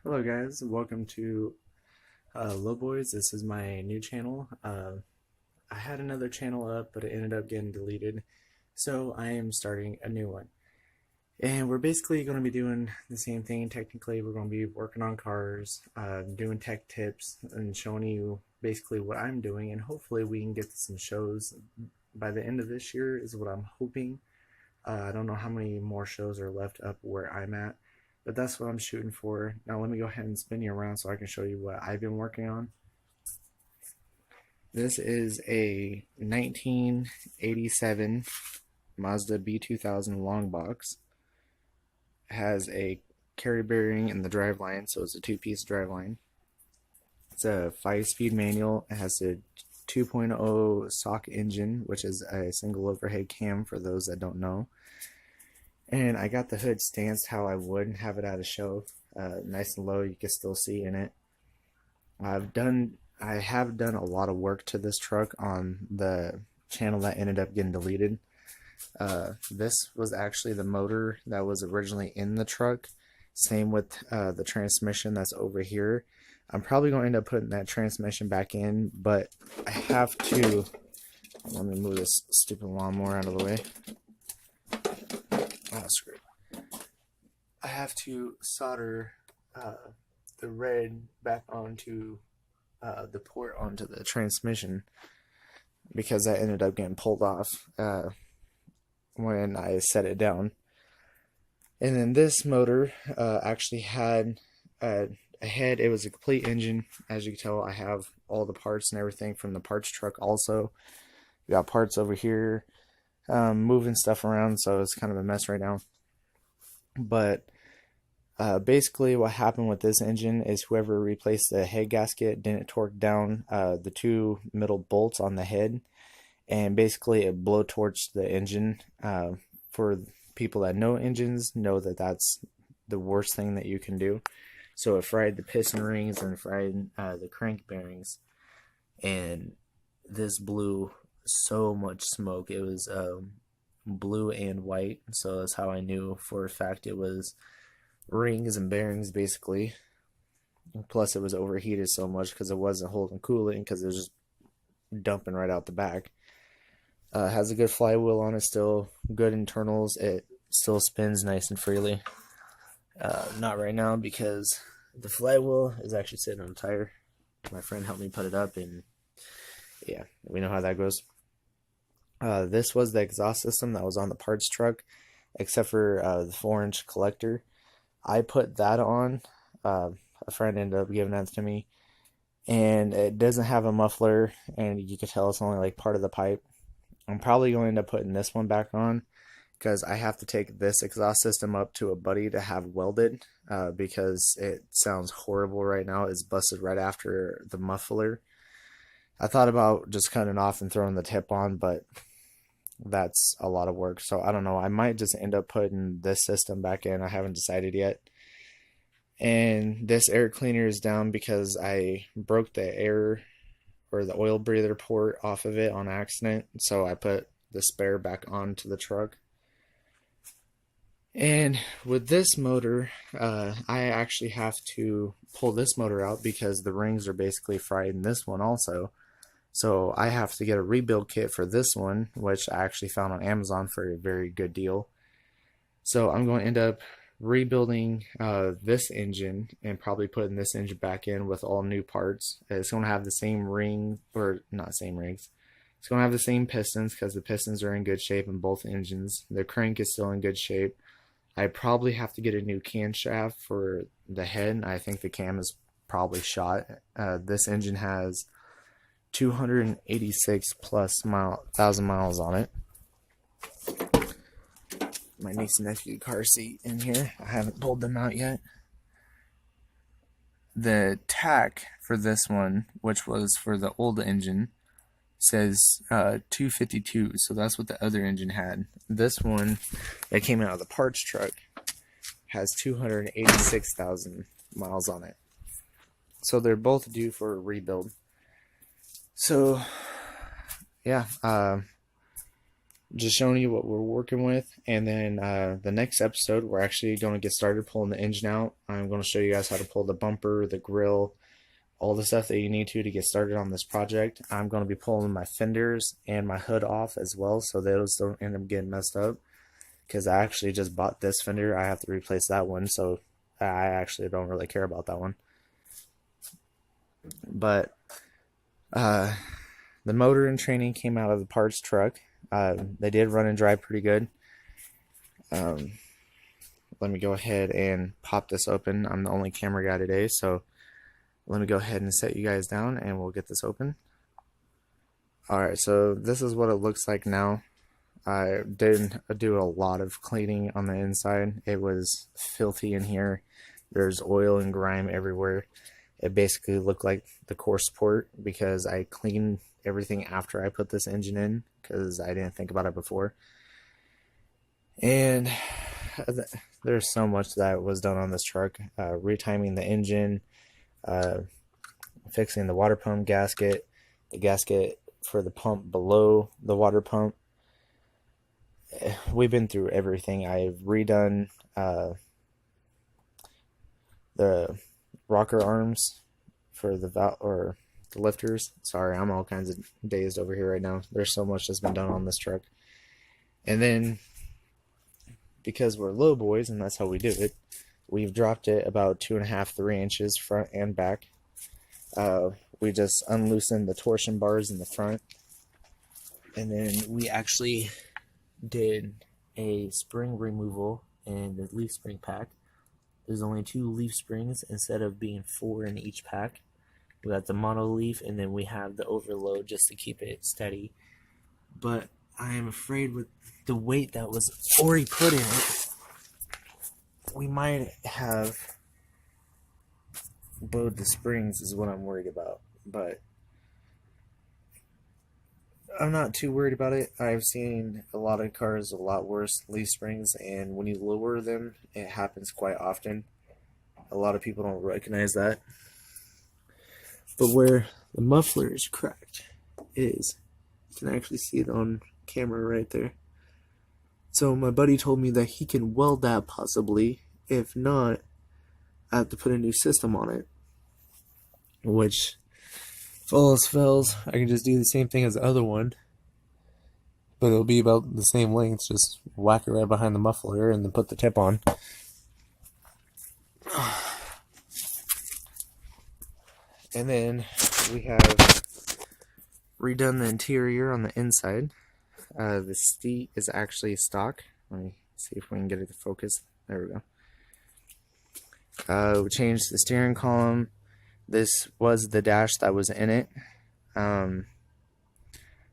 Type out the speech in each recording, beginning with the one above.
Hello guys, welcome to LOW-BOYZ. This is my new channel. I had another channel up, but it ended up getting deleted, so I am starting a new one. And we're basically going to be doing the same thing. Technically, we're going to be working on cars, doing tech tips, and showing you basically what I'm doing, and hopefully we can get some shows by the end of this year is what I'm hoping. I don't know how many more shows are left up where I'm at, but that's what I'm shooting for. Now let me go ahead and spin you around so I can show you what I've been working on. This is a 1987 Mazda b2000 longbox. It has a carry bearing in the driveline, so it's a two-piece driveline. It's a 5-speed manual. It has a 2.0 stock engine, which is a single overhead cam for those that don't know. And I got the hood stanced how I would have it at a show, nice and low. You can still see in it. I have done a lot of work to this truck on the channel that ended up getting deleted. This was actually the motor that was originally in the truck. Same with the transmission that's over here. I'm probably going to end up putting that transmission back in, but I have to. Let me move this stupid lawnmower out of the way. Oh, screw it. I have to solder the red back onto the port onto the transmission because that ended up getting pulled off when I set it down. And then this motor actually had a head. It was a complete engine. As you can tell, I have all the parts and everything from the parts truck also. We got parts over here. Moving stuff around, so it's kind of a mess right now. But basically what happened with this engine is whoever replaced the head gasket didn't torque down the two middle bolts on the head, and basically it blowtorched the engine. For people that know engines, know that that's the worst thing that you can do. So it fried the piston rings and fried the crank bearings, and this blew so much smoke. It was blue and white, so that's how I knew for a fact it was rings and bearings basically. Plus it was overheated so much because it wasn't holding cooling because it was just dumping right out the back. Has a good flywheel on it still, good internals. It still spins nice and freely. Not right now because the flywheel is actually sitting on a tire. My friend helped me put it up, and yeah, we know how that goes. This was the exhaust system that was on the parts truck, except for the 4-inch collector. I put that on. A friend ended up giving that to me, and it doesn't have a muffler, and you can tell it's only like part of the pipe. I'm probably going to end up putting this one back on because I have to take this exhaust system up to a buddy to have welded because it sounds horrible right now. It's busted right after the muffler. I thought about just cutting off and throwing the tip on, but that's a lot of work. So I don't know. I might just end up putting this system back in. I haven't decided yet. And this air cleaner is down because I broke the air or the oil breather port off of it on accident. So I put the spare back onto the truck. And with this motor, I actually have to pull this motor out because the rings are basically fried in this one also. So I have to get a rebuild kit for this one, which I actually found on Amazon for a very good deal. So I'm going to end up rebuilding this engine and probably putting this engine back in with all new parts. It's going to have the same ring, or not same rings. It's going to have the same pistons because the pistons are in good shape in both engines. The crank is still in good shape. I probably have to get a new camshaft for the head. I think the cam is probably shot. This engine has 286 plus thousand miles on it. My niece and nephew car seat in here. I haven't pulled them out yet. The tach for this one, which was for the old engine, says 252, so that's what the other engine had. This one that came out of the parts truck has 286,000 miles on it. So they're both due for a rebuild. So yeah, just showing you what we're working with. And then the next episode, we're actually going to get started pulling the engine out. I'm going to show you guys how to pull the bumper, the grill, all the stuff that you need to get started on this project. I'm going to be pulling my fenders and my hood off as well, so those don't end up getting messed up, because I actually just bought this fender. I have to replace that one, so I actually don't really care about that one. But the motor and training came out of the parts truck. They did run and drive pretty good. Let me go ahead and pop this open. I'm the only camera guy today, so let me go ahead and set you guys down and we'll get this open. Alright, so this is what it looks like now. I did do a lot of cleaning on the inside. It was filthy in here. There's oil and grime everywhere. It basically looked like the core support because I cleaned everything after I put this engine in, because I didn't think about it before. And there's so much that was done on this truck. Retiming the engine, fixing the water pump gasket, the gasket for the pump below the water pump. We've been through everything. I've redone the rocker arms for the lifters. Sorry, I'm all kinds of dazed over here right now. There's so much that's been done on this truck. And then, because we're low boys and that's how we do it, we've dropped it about 2.5 to 3 inches front and back. We just unloosened the torsion bars in the front, and then we actually did a spring removal in the leaf spring pack. There's only 2 leaf springs instead of being 4 in each pack. We got the mono leaf, and then we have the overload just to keep it steady. But I am afraid with the weight that was already put in it, we might have bowed the springs is what I'm worried about. But I'm not too worried about it. I've seen a lot of cars a lot worse leaf springs, and when you lower them, it happens quite often. A lot of people don't recognize that. But where the muffler is cracked is, you can actually see it on camera right there. So my buddy told me that he can weld that possibly. If not, I have to put a new system on it. Which, if all else fails, I can just do the same thing as the other one. But it'll be about the same length. Just whack it right behind the muffler and then put the tip on. And then we have redone the interior on the inside. The seat is actually stock. Let me see if we can get it to focus. There we go. We changed the steering column. This was the dash that was in it.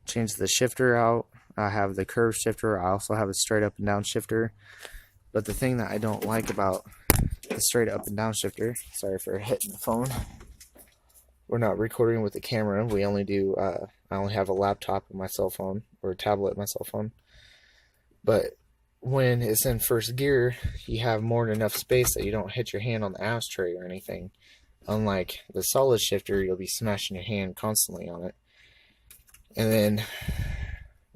Changed the shifter out. I have the curved shifter. I also have a straight up and down shifter. But the thing that I don't like about the straight up and down shifter, sorry for hitting the phone. We're not recording with the camera. We only do, I only have a laptop and my cell phone, or a tablet and my cell phone. But when it's in first gear, you have more than enough space that you don't hit your hand on the ashtray or anything. Unlike the solid shifter, you'll be smashing your hand constantly on it. And then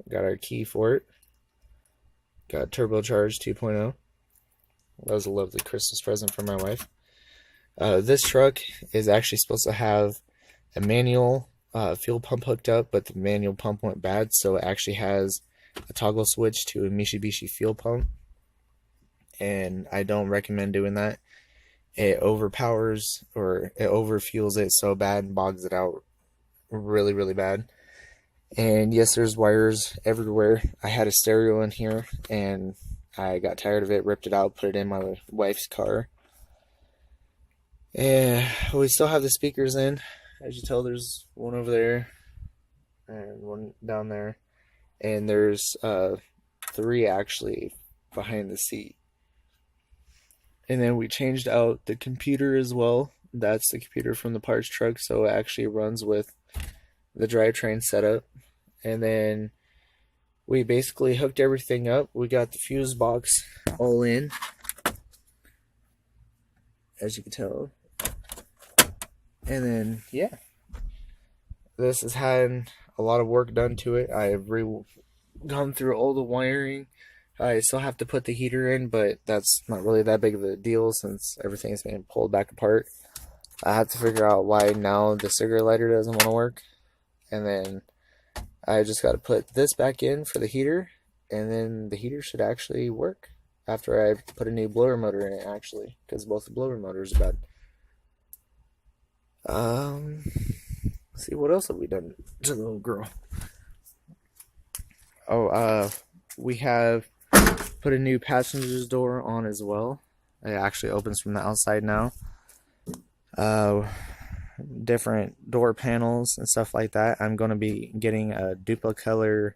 we got our key for it. Got turbocharged 2.0. That was a lovely Christmas present for my wife. This truck is actually supposed to have a manual fuel pump hooked up, but the manual pump went bad, so it actually has a toggle switch to a Mitsubishi fuel pump. And I don't recommend doing that. It overpowers, or it overfuels it so bad and bogs it out really, really bad. And yes, there's wires everywhere. I had a stereo in here, and I got tired of it, ripped it out, put it in my wife's car. And we still have the speakers in. As you tell, there's one over there and one down there. And there's 3 actually behind the seat. And then we changed out the computer as well. That's the computer from the parts truck, so it actually runs with the drivetrain setup. And then we basically hooked everything up. We got the fuse box all in, as you can tell. And then, yeah, this has had a lot of work done to it. I have gone through all the wiring. I still have to put the heater in, but that's not really that big of a deal since everything's being pulled back apart. I have to figure out why now the cigarette lighter doesn't want to work. And then I just got to put this back in for the heater, and then the heater should actually work after I put a new blower motor in it, actually, because both the blower motors are bad. Let's see, what else have we done to the little girl? Oh, we have put a new passenger's door on as well. It actually opens from the outside now. Different door panels and stuff like that. I'm going to be getting a duplicolor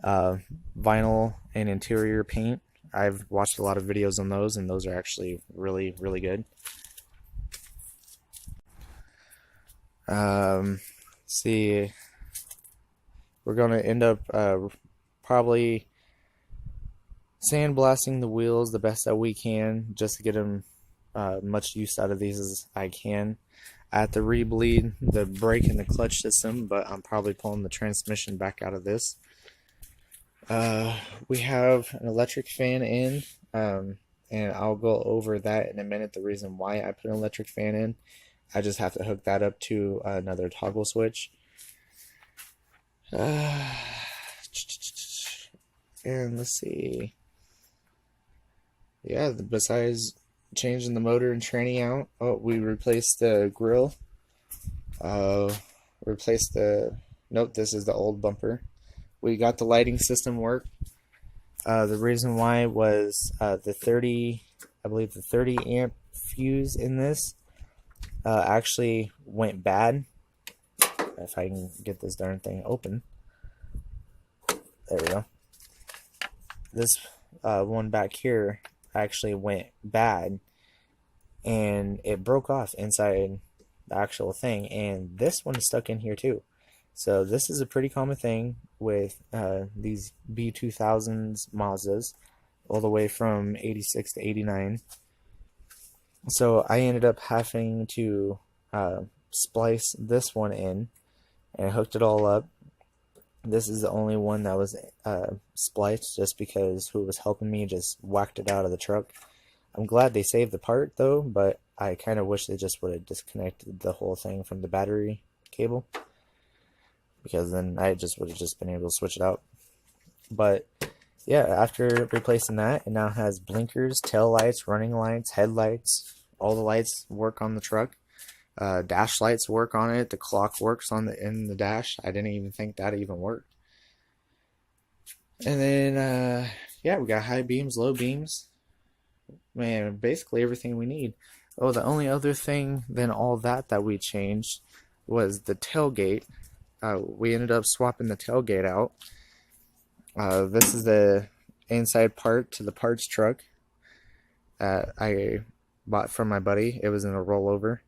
vinyl and interior paint. I've watched a lot of videos on those, and those are actually really, really good. See, we're going to end up probably sandblasting the wheels the best that we can, just to get them much use out of these as I can. I have to re-bleed the brake and the clutch system, but I'm probably pulling the transmission back out of this. We have an electric fan in, and I'll go over that in a minute, the reason why I put an electric fan in. I just have to hook that up to another toggle switch. And let's see. Yeah, besides changing the motor and tranny out, oh, we replaced the grill. Replaced the, nope, this is the old bumper. We got the lighting system work. The reason why was the 30, I believe the 30 amp fuse in this actually went bad. If I can get this darn thing open. There we go. This one back here actually went bad, and it broke off inside the actual thing, and this one is stuck in here too. So this is a pretty common thing with these b2000s Mazdas, all the way from 86 to 89. So I ended up having to splice this one in, and hooked it all up. This is the only one that was spliced, just because who was helping me just whacked it out of the truck. I'm glad they saved the part though, but I kind of wish they just would have disconnected the whole thing from the battery cable, because then I just would have just been able to switch it out. But yeah, after replacing that, it now has blinkers, tail lights, running lights, headlights. All the lights work on the truck. Dash lights work on it. The clock works on in the dash. I didn't even think that even worked. And then yeah, we got high beams, low beams. Man, basically everything we need. Oh, the only other thing than all that we changed was the tailgate. We ended up swapping the tailgate out. This is the inside part to the parts truck. I bought from my buddy. It was in a rollover,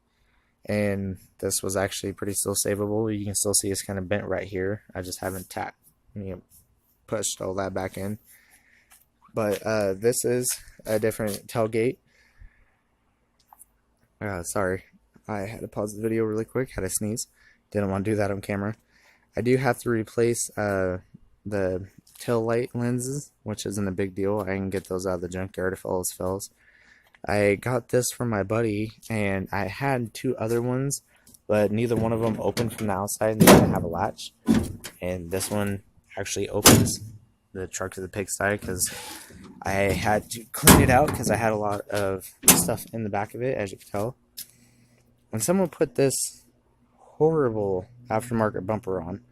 and this was actually pretty still savable. You can still see it's kind of bent right here. I just haven't pushed all that back in. But this is a different tailgate. Sorry, I had to pause the video really quick. Had to sneeze. Didn't want to do that on camera. I do have to replace the tail light lenses, which isn't a big deal. I can get those out of the junkyard if all else fails. I got this from my buddy, and I had two other ones, but neither one of them opened from the outside, and they didn't have a latch. And this one actually opens the truck to the pigsty, because I had to clean it out because I had a lot of stuff in the back of it, as you can tell. When someone put this horrible aftermarket bumper on,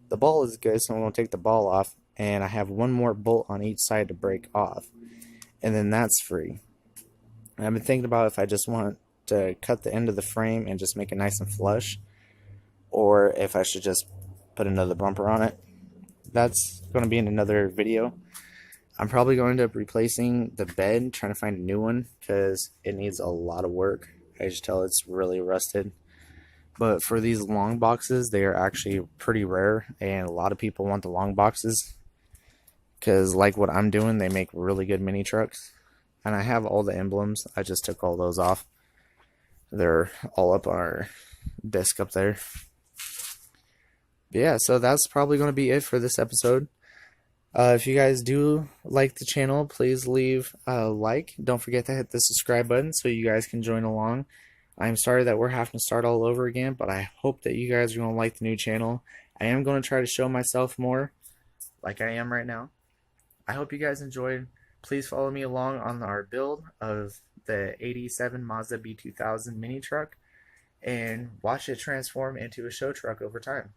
the ball is good, so I'm going to take the ball off, and I have one more bolt on each side to break off, and then that's free. And I've been thinking about if I just want to cut the end of the frame and just make it nice and flush, or if I should just put another bumper on it. That's going to be in another video. I'm probably going to end up replacing the bed, trying to find a new one, because it needs a lot of work. I just tell it's really rusted. But for these long boxes, they are actually pretty rare, and a lot of people want the long boxes, because like what I'm doing, they make really good mini trucks. And I have all the emblems. I just took all those off. They're all up on our desk up there. But yeah, so that's probably going to be it for this episode. If you guys do like the channel, please leave a like. Don't forget to hit the subscribe button so you guys can join along. I'm sorry that we're having to start all over again, but I hope that you guys are going to like the new channel. I am going to try to show myself more like I am right now. I hope you guys enjoyed. Please follow me along on our build of the 87 Mazda b2000 mini truck and watch it transform into a show truck over time.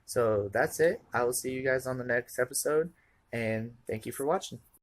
So that's it. I will see you guys on the next episode, and thank you for watching.